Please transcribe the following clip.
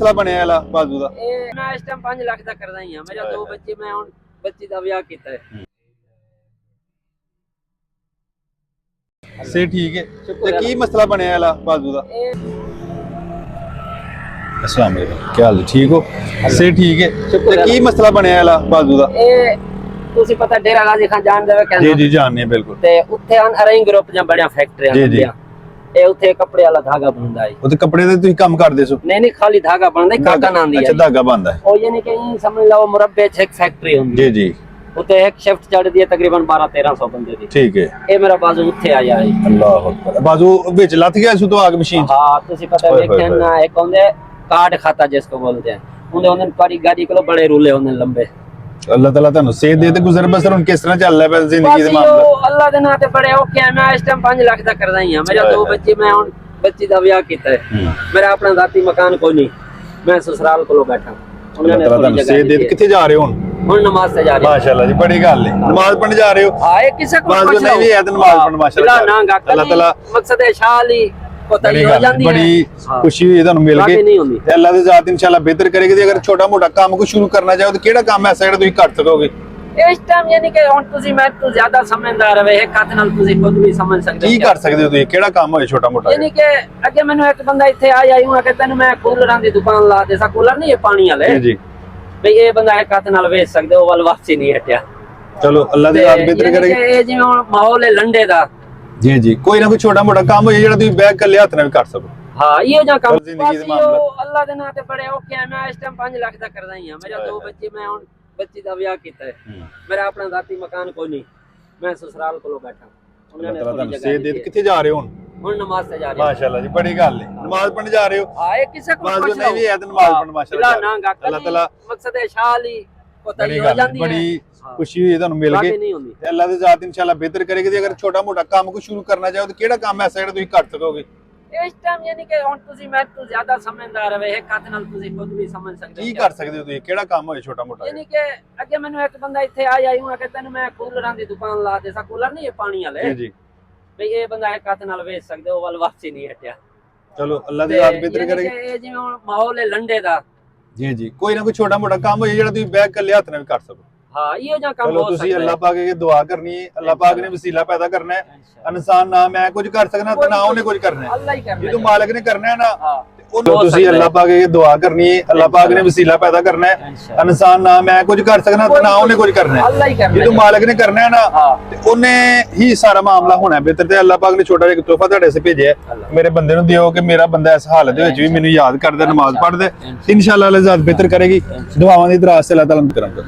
ਮਸਲਾ ਬਣਿਆ ਵਾਲਾ ਬਾਜ਼ੂ ਦਾ ਇਹ ਮੈਂ ਇਸ ਟਾਈਮ 5 ਲੱਖ ਦਾ ਕਰਦਾ ਹੀ ਆ। ਮੇਰੇ ਦੋ ਬੱਚੇ, ਮੈਂ ਹੁਣ ਬੱਚੀ ਦਾ ਵਿਆਹ ਕੀਤਾ ਹੈ। ਸੇ ਠੀਕ ਹੈ ਤੇ ਕੀ ਮਸਲਾ ਬਣਿਆ ਵਾਲਾ ਬਾਜ਼ੂ ਦਾ? अस्सलाम वालेकुम, क्या हाल है? ठीक हो? से ठीक है ਤੇ ਕੀ ਮਸਲਾ ਬਣਿਆ ਵਾਲਾ ਬਾਜ਼ੂ ਦਾ? ਇਹ ਤੁਸੀਂ ਪਤਾ ਡੇਰਾ ਗਾਜ਼ੀ ਖਾਨ ਜਾਣਦੇ ਹੋ ਕਹਿੰਦੇ? ਜੀ ਜੀ ਜਾਣਨੇ ਬਿਲਕੁਲ। ਤੇ ਉੱਥੇ ਅਰੈਂਜ ਗਰੁੱਪ ਜਾਂ ਬੜੀਆਂ ਫੈਕਟਰੀਆਂ ਜੀ ਜੀ। ਇਹ ਉੱਥੇ ਕੱਪੜੇ ਵਾਲਾ ਧਾਗਾ ਬਣਦਾ ਹੈ। ਉਹ ਤੇ ਕੱਪੜੇ ਦੇ ਤੁਸੀਂ ਕੰਮ ਕਰਦੇ ਸੋ? ਨਹੀਂ ਨਹੀਂ, ਖਾਲੀ ਧਾਗਾ ਬਣਦਾ ਹੈ, ਕਾਟਨ ਆਂਦੀ ਹੈ। ਅੱਛਾ, ਧਾਗਾ ਬਣਦਾ ਹੈ। ਉਹ ਯਾਨੀ ਕਿ ਸਮਝ ਲਓ ਮੁਰੱਬੇ 'ਚ ਇੱਕ ਫੈਕਟਰੀ ਹੁੰਦੀ ਜੀ ਜੀ। ਉੱਤੇ ਇੱਕ ਸ਼ਿਫਟ ਚੜਦੀ ਹੈ ਤਕਰੀਬਨ 12-1300 ਬੰਦੇ ਦੀ। ਠੀਕ ਹੈ। ਇਹ ਮੇਰਾ ਬਾਜ਼ੂ ਉੱਥੇ ਆਇਆ ਹੈ। ਅੱਲਾਹੁ ਅਕਬਰ। ਬਾਜ਼ੂ ਵਿੱਚ ਲੱਥ ਗਿਆ ਸੋ ਤੋਂ ਆਗ ਮਸ਼ੀਨ? हाँ, तुसी पता ਵੇਖਿਆ ਨਾ, ਇੱਕ ਹੁੰਦੇ ਕਾਰਡ खाता जिसको बोलते हैं, ਉਹਨੇ ਪਾਰੀ ਗਾੜੀ ਕੋਲ ਬੜੇ ਰੂਲੇ ਹੁੰਦੇ ਲੰਬੇ। ਅੱਲਾਹ ਤਾਲਾ ਤੁਹਾਨੂੰ ਸਿਹਤ ਦੇ ਤੇ ਗੁਜ਼ਰ ਬਸਰ ਹੁਣ ਕਿਸ ਤਰ੍ਹਾਂ ਚੱਲ ਰਿਹਾ ਹੈ ਜ਼ਿੰਦਗੀ ਦੇ ਮਾਮਲੇ? ਅੱਲਾਹ ਦੇ ਨਾਂ ਤੇ ਬੜੇ ਔਖੇ ਆ। ਮੈਂ ਇਸ ਟਾਈਮ 5 ਲੱਖ ਦਾ ਕਰਦਾ ਹੀ ਆ। ਮੇਰੇ ਦੋ ਬੱਚੇ, ਮੈਂ ਹੁਣ ਬੱਚੀ ਦਾ ਵਿਆਹ ਕੀਤਾ ਹੈ। ਮੇਰਾ ਆਪਣਾ ذاتی ਮਕਾਨ ਕੋਈ ਨਹੀਂ, ਮੈਂ ਸਸਰਾਲ ਕੋਲੋਂ ਬੈਠਾ। ਅੱਲਾਹ ਤਾਲਾ ਤੁਹਾਨੂੰ ਸਿਹਤ ਦੇ। ਕਿੱਥੇ ਜਾ ਰਹੇ ਹੋ ਹੁਣ ਨਮਾਜ਼ ਤੇ ਜਾ ਰਹੇ। ਮਾਸ਼ਾਅੱਲਾ ਜੀ, ਬੜੀ ਗੱਲ ਹੈ। ਨਮਾਜ਼ ਪੜਨ ਜਾ ਰਹੇ ਹੋ? ਆਏ ਕਿਸੇ ਕੋਲ ਬਾਜ਼ੂ ਨਹੀਂ ਵੀ ਹੈ ਤੇ ਨਮਾਜ਼ ਪੜਨ ਮਾਸ਼ਾਅੱਲਾ। ਅੱਲਾਹ ਤਾਲਾ ਮਕਸਦ ਹੈ ਸ਼ਾਲੀ ਬੜੀ खुशी हुई ਤੁਹਾਨੂੰ ਮਿਲ ਕੇ ਤੇ ਅੱਲਾਹ ਦੀ ਜ਼ਾਤ ਇਨਸ਼ਾਅੱਲਾ ਬਿਹਤਰ ਕਰੇਗੀ। ਜੇ ਅਗਰ ਛੋਟਾ ਮੋਟਾ ਕੰਮ ਕੋਈ ਸ਼ੁਰੂ ਕਰਨਾ ਚਾਹੋ ਤਾਂ ਕਿਹੜਾ ਕੰਮ ਐਸਾ ਜਿਹੜਾ ਤੁਸੀਂ ਕਰ ਸਕੋਗੇ ਇਸ ਟਾਈਮ? ਯਾਨੀ ਕਿ ਹੁਣ ਤੁਸੀਂ ਮੈਂ ਤੋਂ ਜ਼ਿਆਦਾ ਸਮਝਦਾਰ ਹੋਵੇ, ਇੱਕ ਹੱਥ ਨਾਲ ਤੁਸੀਂ ਖੁਦ ਵੀ ਸਮਝ ਸਕਦੇ ਹੋ ਕੀ ਕਰ ਸਕਦੇ ਹੋ ਤੁਸੀਂ, ਕਿਹੜਾ ਕੰਮ ਹੋਏ ਛੋਟਾ ਮੋਟਾ? ਯਾਨੀ ਕਿ ਅੱਗੇ ਮੈਨੂੰ ਇੱਕ ਬੰਦਾ ਇੱਥੇ ਆ ਜਾਈ ਹੂੰ ਕਿ ਤੈਨੂੰ ਮੈਂ ਕੂਲਰਾਂ ਦੀ ਦੁਕਾਨ ਲਾ ਦੇ। ਸਾ ਕੂਲਰ ਨਹੀਂ, ਇਹ ਪਾਣੀ ਵਾਲੇ ਜੀ। ਬਈ ਇਹ ਬੰਦਾ ਇੱਕ ਹੱਥ ਨਾਲ ਵੇਚ ਸਕਦੇ ਹੋ, ਵੱਲ ਵਾਪਸੀ ਨਹੀਂ ਹਟਿਆ। ਚਲੋ ਅੱਲਾਹ ਦੀ ਜ਼ਾਤ ਬਿਹਤਰ ਕਰੇਗੀ। ਇਹ ਜਿਵੇਂ ਹੁਣ ਮਾਹੌਲ ਹੈ ਲੰਡੇ ਦਾ। ਜੀ ਜੀ, ਕੋਈ ਨਾ ਕੋਈ ਛੋਟਾ ਮੋਟਾ ਕੰਮ ਹੋਏ ਜਿਹੜਾ ਤੁਸੀਂ ਬੈਗ ਕੱਲੇ ਹੱਥ ਨਾਲ ਵੀ ਕਰ ਸਕੋ। ਹਾਂ, ਇਹ ਜਾਂ ਕੰਮ ਜ਼ਿੰਦਗੀ ਦੇ ਮਾਮਲੇ ਅੱਲਾਹ ਦੇ ਨਾਂ ਤੇ ਬੜੇ ਔਖੇ ਆ। ਮੈਂ ਇਸ ਟਾਈਮ 5 ਲੱਖ ਦਾ ਕਰਦਾ ਹੀ ਆ। ਮੇਰੇ ਦੋ ਬੱਚੇ, ਮੈਂ ਹੁਣ ਬੱਚੀ ਦਾ ਵਿਆਹ ਕੀਤਾ ਹੈ। ਮੇਰਾ ਆਪਣਾ ذاتی ਮਕਾਨ ਕੋਈ ਨਹੀਂ, ਮੈਂ ਸਸਰਾਲ ਕੋਲੋਂ ਬੈਠਾ। ਉਹਨਾਂ ਨੇ ਥੋੜੀ ਜਗ੍ਹਾ ਦੇ। ਕਿੱਥੇ ਜਾ ਰਹੇ ਹੋ ਹੁਣ ਨਮਾਜ਼ ਤੇ ਜਾ ਰਹੇ। ਮਾਸ਼ਾਅੱਲਾ ਜੀ, ਬੜੀ ਗੱਲ ਹੈ। ਨਮਾਜ਼ ਪੜਨ ਜਾ ਰਹੇ ਹੋ? ਆਏ ਕਿਸੇ ਕੋਲ ਬਾਜ਼ੂ ਨਹੀਂ ਵੀ ਹੈ ਤੇ ਨਮਾਜ਼ ਪੜਨ ਮਾਸ਼ਾਅੱਲਾ। ਅੱਲਾਹ ਤਾਲਾ ਮਕਸਦ ਹੈ ਸ਼ਾਲੀ ਬੜੀ ਖੁਸ਼ੀ ਹੋਈ ਤੁਹਾਨੂੰ ਮਿਲ ਕੇ ਤੇ ਅੱਲਾਹ ਦੀ ਜ਼ਾਤ ਇਨਸ਼ਾਅੱਲਾ ਬਿਹਤਰ ਕਰੇਗੀ। ਜੇ ਅਗਰ ਛੋਟਾ ਮੋਟਾ ਕੰਮ ਕੋਈ ਸ਼ੁਰੂ ਕਰਨਾ ਚਾਹੋ ਤਾਂ ਕਿਹੜਾ ਕੰਮ ਐਸਾ ਜਿਹੜਾ ਤੁਸੀਂ ਕਰ ਸਕੋਗੇ ਇਸ ਟਾਈਮ? ਯਾਨੀ ਕਿ ਹੁਣ ਤੁਸੀਂ ਮੈਂ ਤੋਂ ਜ਼ਿਆਦਾ ਸਮਝਦਾਰ ਹੋਵੇ, ਇੱਕ ਹੱਥ ਨਾਲ ਤੁਸੀਂ ਖੁਦ ਵੀ ਸਮਝ ਸਕਦੇ ਹੋ ਕੀ ਕਰ ਸਕਦੇ ਹੋ ਤੁਸੀਂ, ਕਿਹੜਾ ਕੰਮ ਹੋਏ ਛੋਟਾ ਮੋਟਾ? ਯਾਨੀ ਕਿ ਅੱਗੇ ਮੈਨੂੰ ਇੱਕ ਬੰਦਾ ਇੱਥੇ ਆ ਜਾਈ ਹੂੰ ਕਿ ਤੈਨੂੰ ਮੈਂ ਕੂਲਰਾਂ ਦੀ ਦੁਕਾਨ ਲਾ ਦੇ। ਸਾ ਕੂਲਰ ਨਹੀਂ, ਇਹ ਪਾਣੀ ਵਾਲੇ ਜੀ ਜੀ। ਬਈ ਇਹ ਬੰਦਾ ਇੱਕ ਹੱਥ ਨਾਲ ਵੇਚ ਸਕਦੇ ਹੋ, ਵੱਲ ਵਾਪਸੀ ਨਹੀਂ ਹਟਿਆ। ਚਲੋ ਅੱਲਾਹ ਦੀ ਜ਼ਾਤ ਬਿਹਤਰ ਕਰੇਗੀ। ਇਹ ਜਿਵੇਂ ਹੁਣ ਮਾਹੌਲ ਹੈ ਲੰਡੇ ਦਾ। ਜੀ ਜੀ, ਕੋਈ ਨਾ ਕੋਈ ਛੋਟਾ ਮੋਟਾ ਕੰਮ ਹੋਏ ਜਿਹੜਾ ਤੁਸੀਂ ਬੈਗ ਕੱਲੇ ਹੱਥ ਨਾਲ ਵੀ ਕਰ ਸਕੋ। ਹਾਂ, ਇਹ ਜਾਂ ਕੰਮ ਚਲੋ ਤੁਸੀਂ ਅੱਲਾਹ ਪਾਕ ਅੱਗੇ ਦੁਆ ਕਰਨੀ ਹੈ। ਅੱਲਾਹ ਪਾਕ ਨੇ ਵਸੀਲਾ ਪੈਦਾ ਕਰਨਾ ਹੈ। ਇਨਸਾਨ ਨਾ ਮੈਂ ਕੁਝ ਕਰ ਸਕਣਾ ਤੇ ਨਾ ਉਹਨੇ ਕੁਝ ਕਰਨਾ ਹੈ। ਅੱਲਾਹ ਹੀ ਕਰਨਾ ਹੈ। ਜਦੋਂ ਮਾਲਕ ਨੇ ਕਰਨਾ ਹੈ ਨਾ ਉਹਨੂੰ ਤੁਸੀਂ ਅੱਲਾਹ ਪਾਕ ਅੱਗੇ ਦੁਆ ਕਰਨੀ ਹੈ। ਅੱਲਾਹ ਪਾਕ ਨੇ ਵਸੀਲਾ ਪੈਦਾ ਕਰਨਾ ਹੈ। ਇਨਸਾਨ ਨਾ ਮੈਂ ਕੁਝ ਕਰ ਸਕਣਾ ਤੇ ਨਾ ਉਹਨੇ ਕੁਝ ਕਰਨਾ ਹੈ। ਅੱਲਾਹ ਹੀ ਕਰਨਾ ਹੈ। ਜਦੋਂ ਮਾਲਕ ਨੇ ਕਰਨਾ ਹੈ ਨਾ ਤੇ ਉਹਨੇ ਹੀ ਸਾਰਾ ਮਾਮਲਾ ਹੋਣਾ ਹੈ ਬਿਹਤਰ। ਤੇ ਅੱਲਾਹ ਪਾਕ ਨੇ ਛੋਟਾ ਜਿਹਾ ਤੋਹਫਾ ਤੁਹਾਡੇ ਸੇ ਭੇਜਿਆ, ਮੇਰੇ ਬੰਦੇ ਨੂੰ ਦਿਓ ਕਿ ਮੇਰਾ ਬੰਦਾ ਇਸ ਹਾਲਤ ਦੇ ਵਿੱਚ ਵੀ ਮੈਨੂੰ ਯਾਦ ਕਰਦਾ, ਨਮਾਜ਼ ਪੜ੍ਹਦਾ। ਇਨਸ਼ਾਅੱਲਾ ਅੱਲਾਹ ਜ਼ਾਤ ਬਿਹਤਰ ਕਰੇਗੀ। ਦੁਆਵਾਂ ਦੀ ਦਰਾਜ਼ ਸੇ ਅੱਲਾਹ ਤਾਲਾ ਕਰਾਂਗਾ।